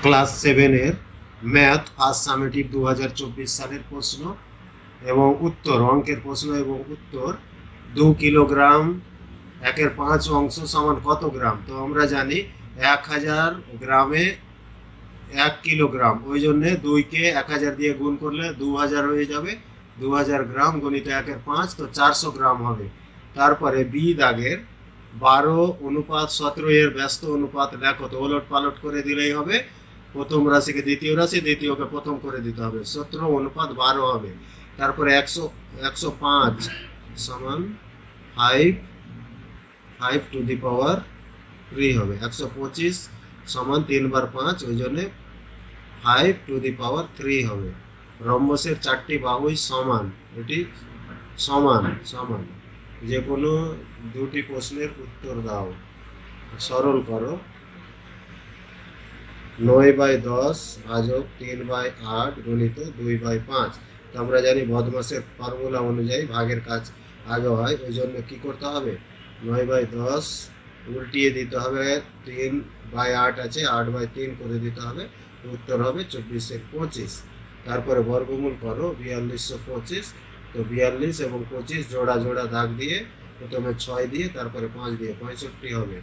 Class সেভেনের math first summative 2024 সালের প্রশ্ন এবং উত্তর, অঙ্কের প্রশ্ন এবং উত্তর। 2 কিলোগ্রাম 1/5 অংশ সমান কত গ্রাম? তো আমরা জানি 1000 গ্রামে 1 কিলোগ্রাম, ওই জন্যে 2কে 1000 দিয়ে গুণ করলে 2000 হয়ে যাবে। 2000 গ্রাম গুণিত 1/5, তো 400 গ্রাম হবে। তারপরে বি দাগের 12:17 এর ব্যস্ত অনুপাত লেখো। তো ওলট পালট করে দিলেই হবে। প্রথম রাশিকে দ্বিতীয় রাশি, দ্বিতীয়কে প্রথম করে দিতে হবে। 17:12 হবে। তারপরে 105 সমান 5 হবে। 125 সমান 3/5, ওই জন্যে 5 হবে। রম্বসের 4টি বাহুই সমান, এটি সমান সমান। যে কোনো দুটি প্রশ্নের উত্তর দাও। সরল করো। 9/10 ভাজক 3/8 গুণিত 2/5। তো আমরা জানি বদমাসের ফর্মুলা অনুযায়ী ভাগের কাজ আগে হয়, ওই জন্য কী করতে হবে? 9/10 উল্টিয়ে দিতে হবে, 3/8 আছে, 8/3 করে দিতে হবে। উত্তর হবে 24/25। তারপরে বর্গমূল করো 4225। তো 42 এবং 25 জোড়া জোড়া দাগ দিয়ে, প্রথমে 6 দিয়ে তারপরে 5 দিয়ে 65 হবে।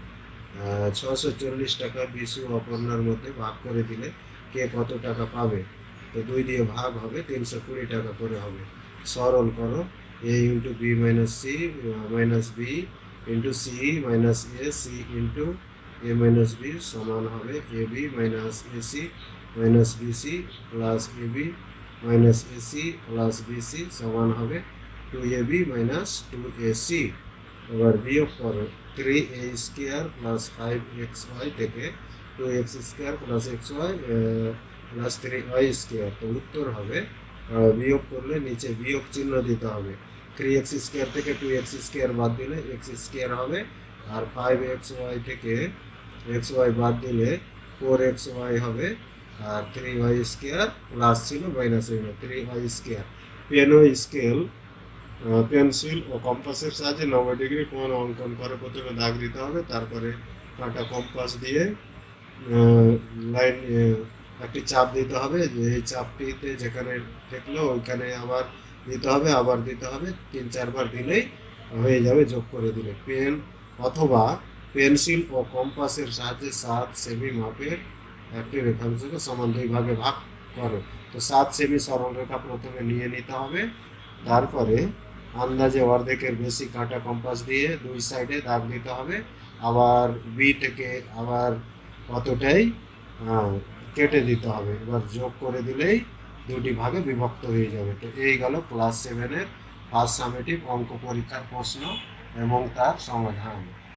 640 টাকা বিশু অপর্ণার মধ্যে ভাগ করে দিলে কে কত টাকা পাবে? তো 2 দিয়ে ভাগ হবে, 320 টাকা করে হবে। সরল করো। a into B minus C minus B into C minus A C into A minus B সমান হবে A B minus AC minus BC plus A B minus AC plus BC সমান হবে 2ab মাইনাস 2ac। এবার বিয়োগ করো। 3a² plus 5xy থেকে 2x² plus xy plus 3y²। তো উত্তর হবে, বিয়োগ করলে নিচে বিয়োগ চিহ্ন দিতে হবে। 3x² থেকে 2x² বাদ দিলে x² হবে, আর 5xy থেকে xy বাদ দিলে 4xy হবে, আর 3y² প্লাস ছিল মাইনাস হয়ে যাবে 3y²। পেন ও স্কেল, পেন্সিল ও কম্পাসের সাহায্যে 90 ডিগ্রি কোণ অঙ্কন করে প্রথমে দাগ দিতে হবে। তারপরে কাঁটা কম্পাস দিয়ে লাইন একটি চাপ দিতে হবে। এই চাপটিতে যেখানে ঠেকলো ওইখানে আবার দিতে হবে, আবার দিতে হবে। 3-4 বার দিলেই হয়ে যাবে, যোগ করে দিলে। পেন অথবা পেন্সিল ও কম্পাসের সাহায্যে 7 সেমি মাপের একটি রেখাংশকে সমান 2 ভাগে ভাগ করো। তো 7 সেমি সরলরেখা প্রথমে নিয়ে নিতে হবে। তারপরে আন্দাজে অর্ধেকের বেশি কাঁটা কম্পাস দিয়ে 2 সাইডে দাগ দিতে হবে। আবার বি থেকে আবার অতটাই কেটে দিতে হবে। এবার যোগ করে দিলেই 2টি ভাগে বিভক্ত হয়ে যাবে। তো এই গেল ক্লাস 7-এর ফার্স্ট সামেটিভ অঙ্ক পরীক্ষার প্রশ্ন এবং তার সমাধান।